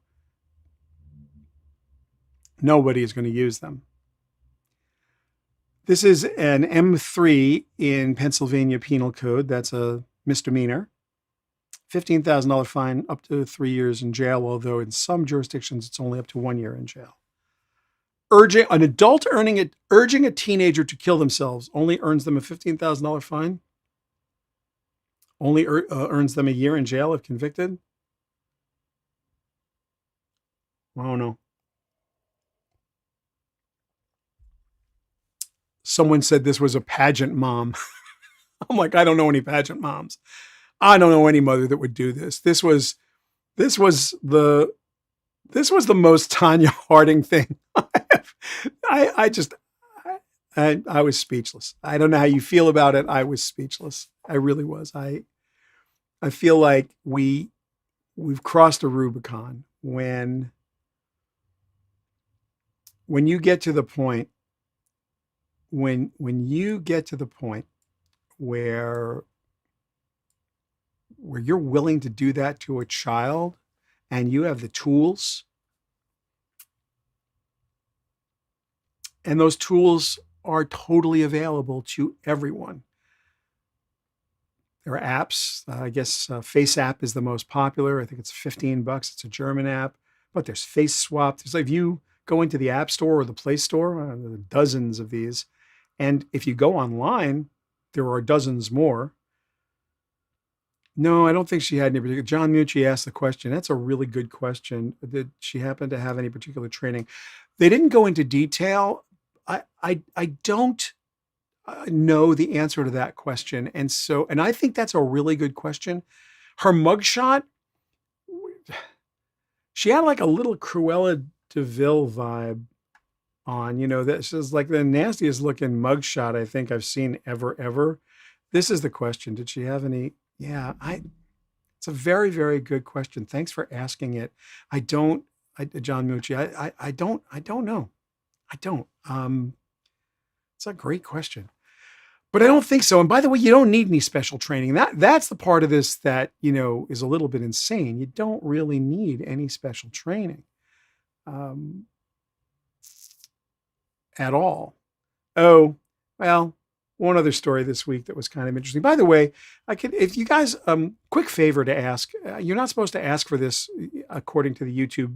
Nobody is going to use them. This is an M3 in Pennsylvania Penal Code. That's a misdemeanor. $15,000 fine, up to 3 years in jail, although in some jurisdictions it's only up to 1 year in jail. Urging an adult urging a teenager to kill themselves only earns them a $15,000 fine. Only earns them a year in jail if convicted. I don't know. Someone said this was a pageant mom. I'm like, I don't know any pageant moms. I don't know any mother that would do this. This was the most Tanya Harding thing. I was speechless. I don't know how you feel about it. I was speechless. I really was. I feel like we've crossed a Rubicon when you get to the point when you get to the point where you're willing to do that to a child and you have the tools, and those tools are totally available to everyone. There are apps. I guess Face App is the most popular. I think it's $15. It's a German app, but there's Face Swap. There's like, if you go into the App Store or the Play Store, there are dozens of these. And if you go online, there are dozens more. No, I don't think she had any particular. John Mucci asked the question. That's a really good question. Did she happen to have any particular training? They didn't go into detail. I don't know the answer to that question. And I think that's a really good question. Her mugshot, she had like a little Cruella de Vil vibe on, this is like the nastiest looking mugshot I think I've seen ever. This is the question. Did she have any? Yeah, it's a very, very good question. Thanks for asking it. John Mucci, I don't know. I don't. It's a great question, but I don't think so. And by the way, you don't need any special training. That's the part of this that, is a little bit insane. You don't really need any special training at all. Oh, well, one other story this week that was kind of interesting. By the way, if you guys, quick favor to ask, you're not supposed to ask for this according to the YouTube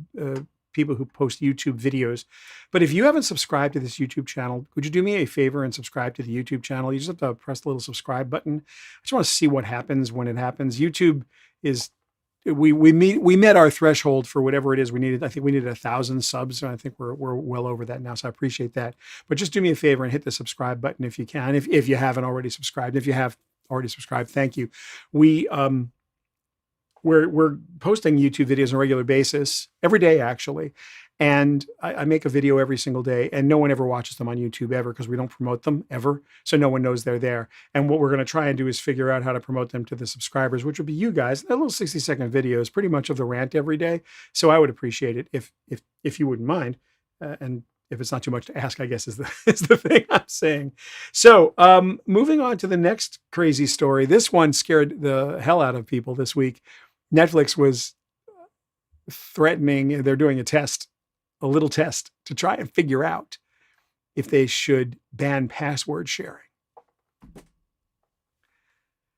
people who post YouTube videos. But if you haven't subscribed to this YouTube channel, would you do me a favor and subscribe to the YouTube channel? You just have to press the little subscribe button. I just want to see what happens when it happens. YouTube is, we met our threshold for whatever it is we needed. I think we needed 1,000 subs, and I think we're well over that now. So I appreciate that. But just do me a favor and hit the subscribe button if you can. If you haven't already subscribed, if you have already subscribed, thank you. We're posting YouTube videos on a regular basis, every day actually. And I make a video every single day, and no one ever watches them on YouTube ever because we don't promote them ever. So no one knows they're there. And what we're going to try and do is figure out how to promote them to the subscribers, which would be you guys. They're little 60-second videos, pretty much of the rant every day. So I would appreciate it if you wouldn't mind. And if it's not too much to ask, I guess is the thing I'm saying. So moving on to the next crazy story. This one scared the hell out of people this week. Netflix was threatening, they're doing a little test to try and figure out if they should ban password sharing.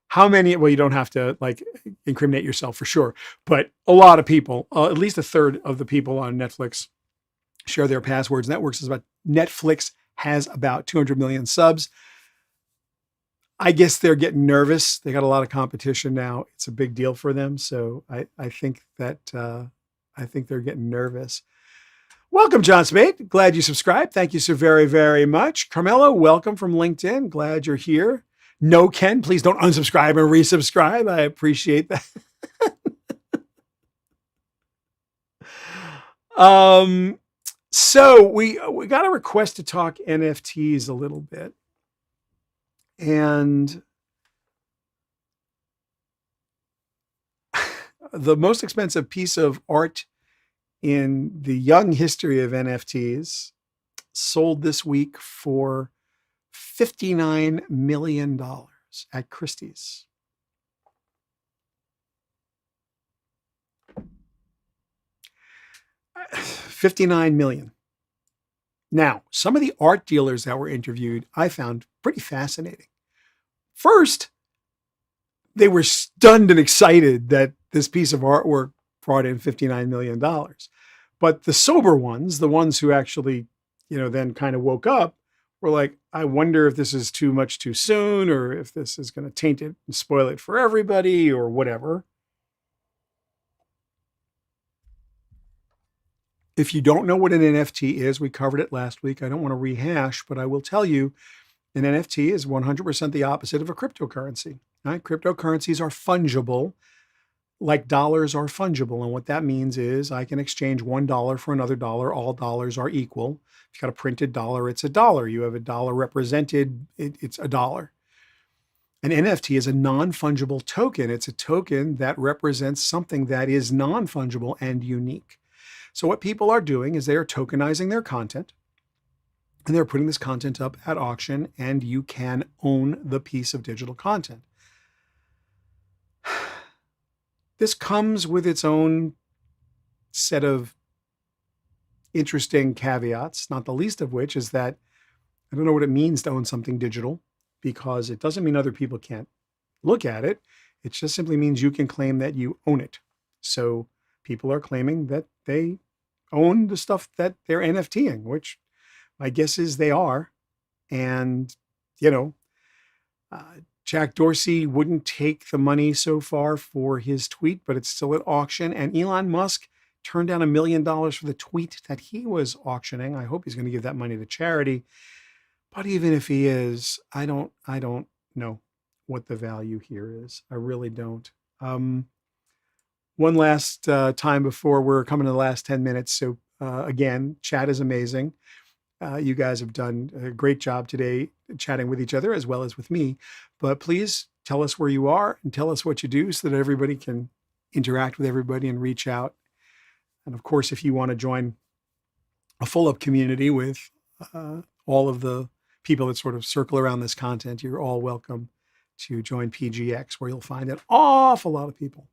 How many, well, you don't have to like incriminate yourself for sure, but a lot of people, at least a third of the people on Netflix share their passwords. Netflix has about 200 million subs. I guess they're getting nervous. They got a lot of competition now. It's a big deal for them. So I think that, I think they're getting nervous. Welcome, John Spade. Glad you subscribed. Thank you so very, very much. Carmelo, welcome from LinkedIn. Glad you're here. No, Ken, please don't unsubscribe and resubscribe. I appreciate that. So we got a request to talk NFTs a little bit. And the most expensive piece of art in the young history of NFTs sold this week for $59 million at Christie's. $59 million. Now, some of the art dealers that were interviewed, I found pretty fascinating. First, they were stunned and excited that this piece of artwork brought in $59 million. But the sober ones, the ones who actually, then kind of woke up, were like, I wonder if this is too much too soon, or if this is going to taint it and spoil it for everybody, or whatever. If you don't know what an NFT is, we covered it last week. I don't want to rehash, but I will tell you, an NFT is 100% the opposite of a cryptocurrency. Right? Cryptocurrencies are fungible, like dollars are fungible. And what that means is I can exchange $1 for another dollar. All dollars are equal. If you've got a printed dollar, it's a dollar. You have a dollar represented, it's a dollar. An NFT is a non-fungible token. It's a token that represents something that is non-fungible and unique. So what people are doing is they are tokenizing their content, and they're putting this content up at auction, and you can own the piece of digital content. This comes with its own set of interesting caveats, not the least of which is that I don't know what it means to own something digital, because it doesn't mean other people can't look at it. It just simply means you can claim that you own it. So people are claiming that they own the stuff that they're NFTing, which my guess is they are. And, Jack Dorsey wouldn't take the money so far for his tweet, but it's still at auction. And Elon Musk turned down $1 million for the tweet that he was auctioning. I hope he's going to give that money to charity. But even if he is, I don't know what the value here is. I really don't. One last time before we're coming to the last 10 minutes. So again, chat is amazing. You guys have done a great job today chatting with each other as well as with me. But please tell us where you are and tell us what you do so that everybody can interact with everybody and reach out. And of course, if you want to join a full-up community with all of the people that sort of circle around this content, you're all welcome to join PGX, where you'll find an awful lot of people.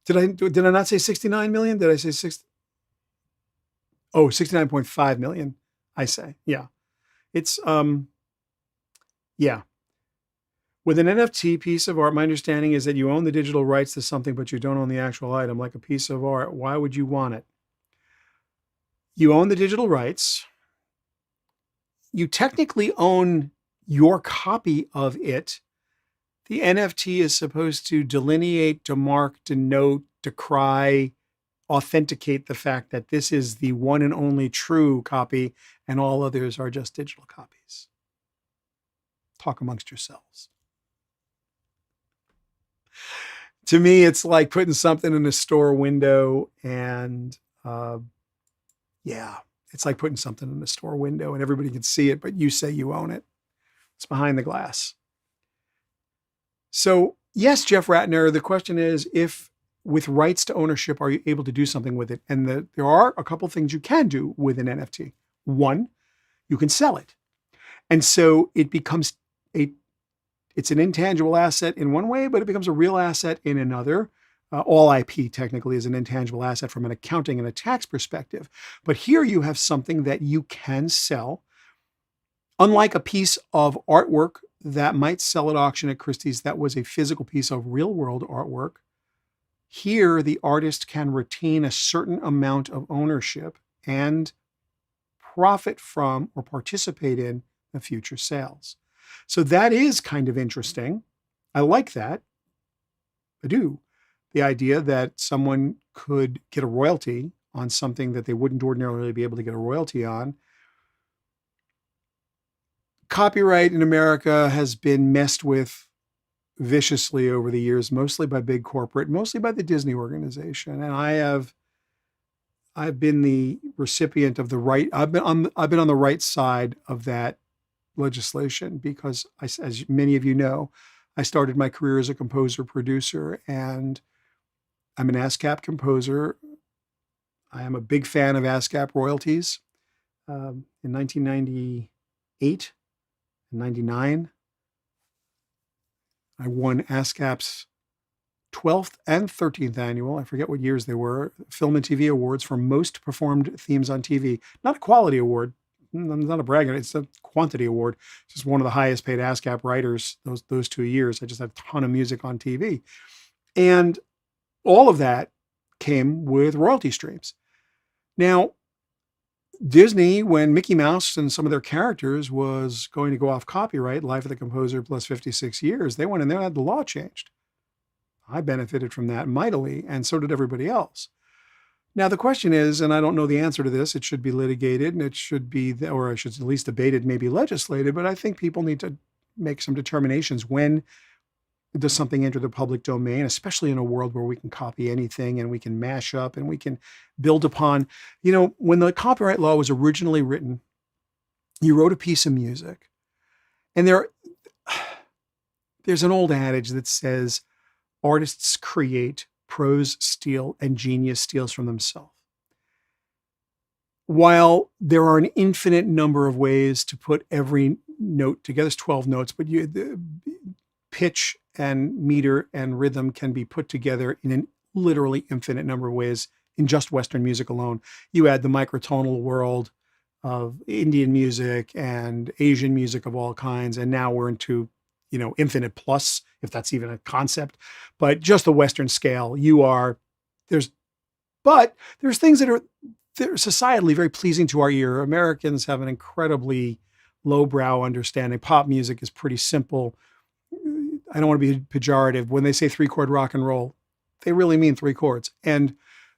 Did I not say 69 million? Did I say 69.5 million? I say, yeah. It's, yeah. With an NFT piece of art, my understanding is that you own the digital rights to something, but you don't own the actual item, like a piece of art. Why would you want it? You own the digital rights. You technically own your copy of it. The NFT is supposed to delineate, demark, denote, decry, authenticate the fact that this is the one and only true copy and all others are just digital copies. Talk amongst yourselves. To me, it's like putting something in a store window and it's like putting something in a store window and everybody can see it, but you say you own it. It's behind the glass. So yes, Jeff Ratner, the question is, if with rights to ownership, are you able to do something with it? And there are a couple of things you can do with an NFT. One, you can sell it. And so it becomes it's an intangible asset in one way, but it becomes a real asset in another. All IP technically is an intangible asset from an accounting and a tax perspective. But here you have something that you can sell. Unlike a piece of artwork that might sell at auction at Christie's that was a physical piece of real world artwork, here the artist can retain a certain amount of ownership and profit from or participate in the future sales. So that is kind of interesting. I like that. I do. The idea that someone could get a royalty on something that they wouldn't ordinarily be able to get a royalty on. Copyright in America has been messed with viciously over the years, mostly by big corporate, mostly by the Disney organization. And I've been the recipient of the right. I've been on the right side of that legislation because, as many of you know, I started my career as a composer producer, and I'm an ASCAP composer. I am a big fan of ASCAP royalties. In 1998 and 99, I won ASCAP's 12th and 13th annual, I forget what years they were, Film and TV Awards for most performed themes on TV. Not a quality award. I'm not a bragger. It's a quantity award. It's just one of the highest paid ASCAP writers those 2 years. I just had a ton of music on TV. And all of that came with royalty streams. Now, Disney, when Mickey Mouse and some of their characters was going to go off copyright, Life of the Composer plus 56 years, they went in there and had the law changed. I benefited from that mightily, and so did everybody else. Now, the question is, and I don't know the answer to this, it should be litigated and it should be, or I should at least debated, maybe legislated, but I think people need to make some determinations. When does something enter the public domain, especially in a world where we can copy anything and we can mash up and we can build upon, when the copyright law was originally written, you wrote a piece of music, and there's an old adage that says, artists create, prose steal, and genius steals from themselves. While there are an infinite number of ways to put every note together, there's 12 notes, but the pitch and meter and rhythm can be put together in an literally infinite number of ways in just Western music alone. You add the microtonal world of Indian music and Asian music of all kinds, and now we're into infinite plus, if that's even a concept, but just the Western scale, there's things that they're societally very pleasing to our ear. Americans have an incredibly lowbrow understanding. Pop music is pretty simple. I don't want to be pejorative. When they say 3-chord rock and roll, they really mean 3 chords. And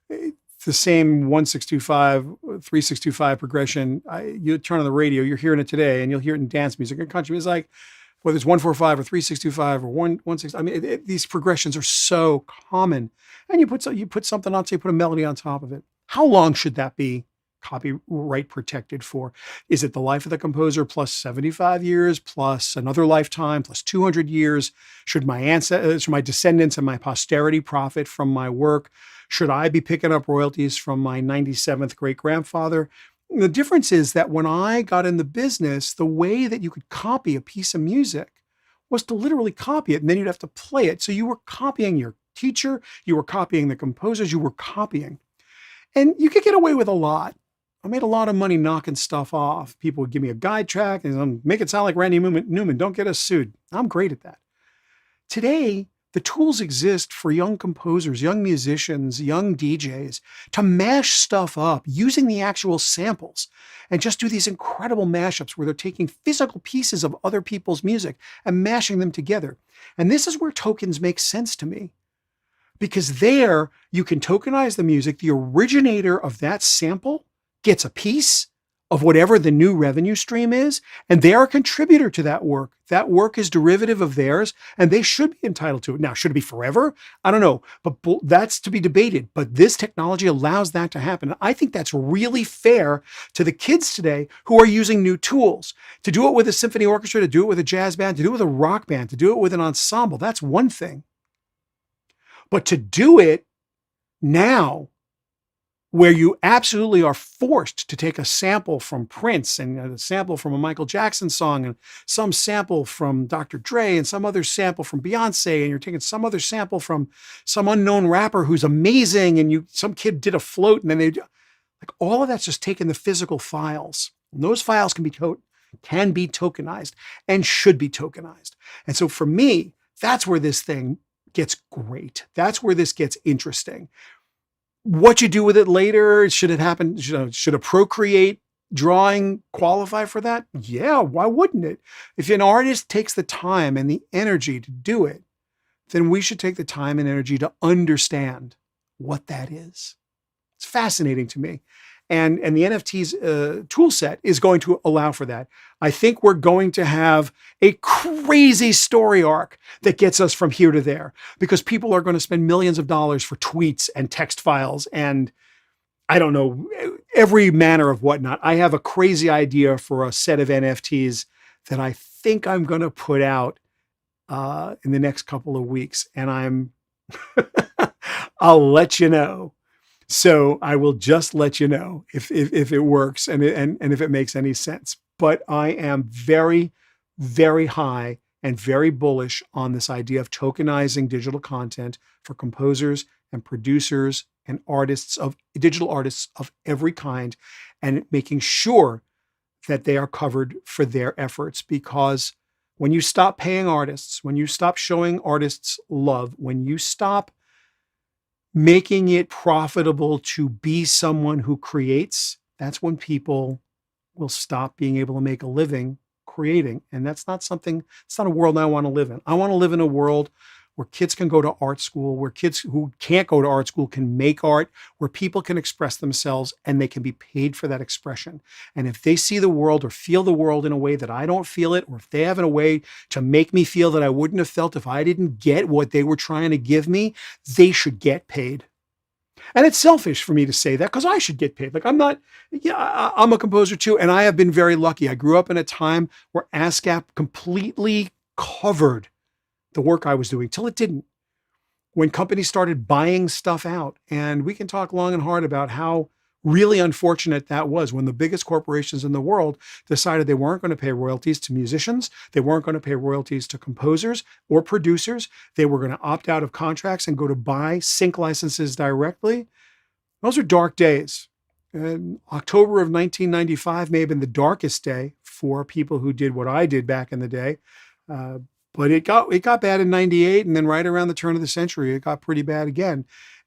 the same 1-6-2-5, 3-6-2-5 progression, you turn on the radio, you're hearing it today, and you'll hear it in dance music and country music. Like, whether it's 1-4-5 or 3-6-2-5 or 1-1-6, I mean, these progressions are so common. And you put something on, so you put a melody on top of it. How long should that be copyright protected for? Is it the life of the composer plus 75 years, plus another lifetime, plus 200 years? Should my descendants and my posterity profit from my work? Should I be picking up royalties from my 97th great-grandfather? The difference is that when I got in the business, the way that you could copy a piece of music was to literally copy it, and then you'd have to play it. So you were copying your teacher, you were copying the composers, you were copying. And you could get away with a lot. I made a lot of money knocking stuff off. People would give me a guide track and make it sound like Randy Newman. Don't get us sued. I'm great at that. Today, The tools exist for young composers, young musicians, young DJs to mash stuff up using the actual samples and just do these incredible mashups where they're taking physical pieces of other people's music and mashing them together. And this is where tokens make sense to me, because there you can tokenize the music. The originator of that sample gets a piece of whatever the new revenue stream is, and they are a contributor to that work. That work is derivative of theirs, and they should be entitled to it. Now, should it be forever? I don't know, but that's to be debated. But this technology allows that to happen. I think that's really fair to the kids today who are using new tools. To do it with a symphony orchestra, to do it with a jazz band, to do it with a rock band, to do it with an ensemble, that's one thing. But to do it now, where you absolutely are forced to take a sample from Prince and a sample from a Michael Jackson song and some sample from Dr. Dre and some other sample from Beyonce, and you're taking some other sample from some unknown rapper who's amazing, and some kid did a float, and then like all of that's just taking the physical files. And those files can be tokenized and should be tokenized. And so for me, that's where this thing gets great. That's where this gets interesting. What you do with it later, should it happen? Should a Procreate drawing qualify for that? Yeah, why wouldn't it? If an artist takes the time and the energy to do it, then we should take the time and energy to understand what that is. It's fascinating to me. And the NFT's tool set is going to allow for that. I think we're going to have a crazy story arc that gets us from here to there, because people are going to spend millions of dollars for tweets and text files and I don't know, every manner of whatnot. I have a crazy idea for a set of NFTs that I think I'm going to put out in the next couple of weeks. And I'll let you know. So I will just let you know if it works and if it makes any sense. But I am very, very high and very bullish on this idea of tokenizing digital content for composers and producers and digital artists of every kind, and making sure that they are covered for their efforts. Because when you stop paying artists, when you stop showing artists love, when you stop making it profitable to be someone who creates, that's when people will stop being able to make a living creating. And it's not a world I want to live in. I want to live in a world where kids can go to art school, where kids who can't go to art school can make art, where people can express themselves and they can be paid for that expression. And if they see the world or feel the world in a way that I don't feel it, or if they have a way to make me feel that I wouldn't have felt if I didn't get what they were trying to give me, they should get paid. And it's selfish for me to say that, because I should get paid. Like I'm a composer too, and I have been very lucky. I grew up in a time where ASCAP completely covered the work I was doing till it didn't. When companies started buying stuff out, and we can talk long and hard about how really unfortunate that was, when the biggest corporations in the world decided they weren't going to pay royalties to musicians, they weren't going to pay royalties to composers or producers, they were going to opt out of contracts and go to buy sync licenses directly. Those are dark days. And October of 1995 may have been the darkest day for people who did what I did back in the day. But it got bad in 98, and then right around the turn of the century, it got pretty bad again.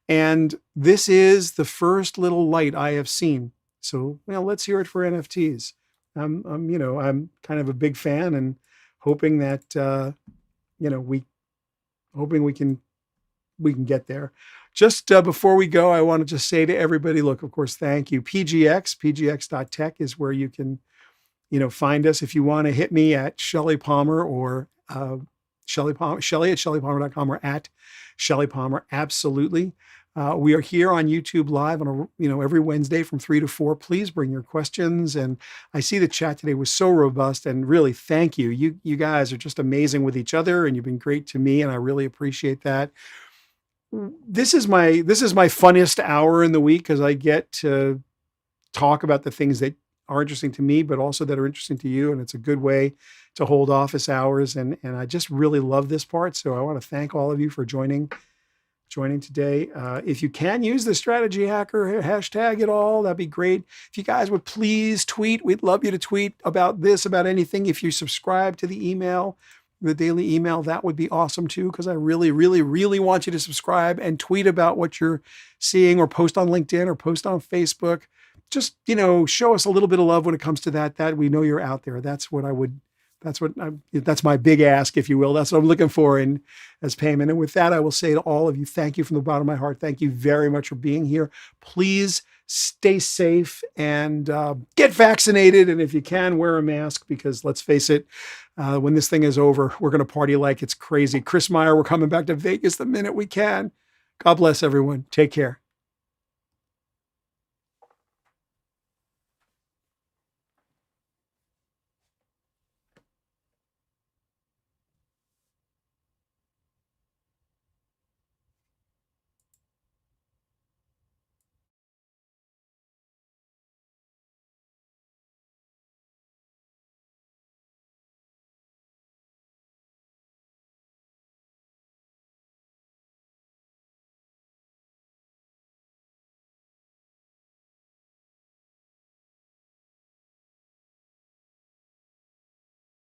And this is the first little light I have seen. So, let's hear it for NFTs. I'm kind of a big fan, and hoping that, we can get there. Just before we go, I want to just say to everybody, look, of course, thank you. pgx.tech is where you can, find us. If you want to hit me at Shelly Palmer or Shelly at shellypalmer.com or at Shelly Palmer. Absolutely. We are here on YouTube live on every Wednesday from 3 to 4. Please bring your questions. And I see the chat today was so robust, and really thank you. You guys are just amazing with each other, and you've been great to me, and I really appreciate that. This is my funnest hour in the week, because I get to talk about the things that are interesting to me, but also that are interesting to you. And it's a good way to hold office hours. And I just really love this part. So I want to thank all of you for joining today. If you can use the Strategy Hacker hashtag at all, that'd be great. If you guys would please tweet, we'd love you to tweet about this, about anything. If you subscribe to the email, the daily email, that would be awesome too, because I really, really, really want you to subscribe and tweet about what you're seeing, or post on LinkedIn or post on Facebook. Just, show us a little bit of love when it comes to that we know you're out there. That's my big ask, if you will. That's what I'm looking for as payment. And with that, I will say to all of you, thank you from the bottom of my heart. Thank you very much for being here. Please stay safe and get vaccinated. And if you can, wear a mask, because let's face it, when this thing is over, we're going to party like it's crazy. Chris Meyer, we're coming back to Vegas the minute we can. God bless everyone. Take care.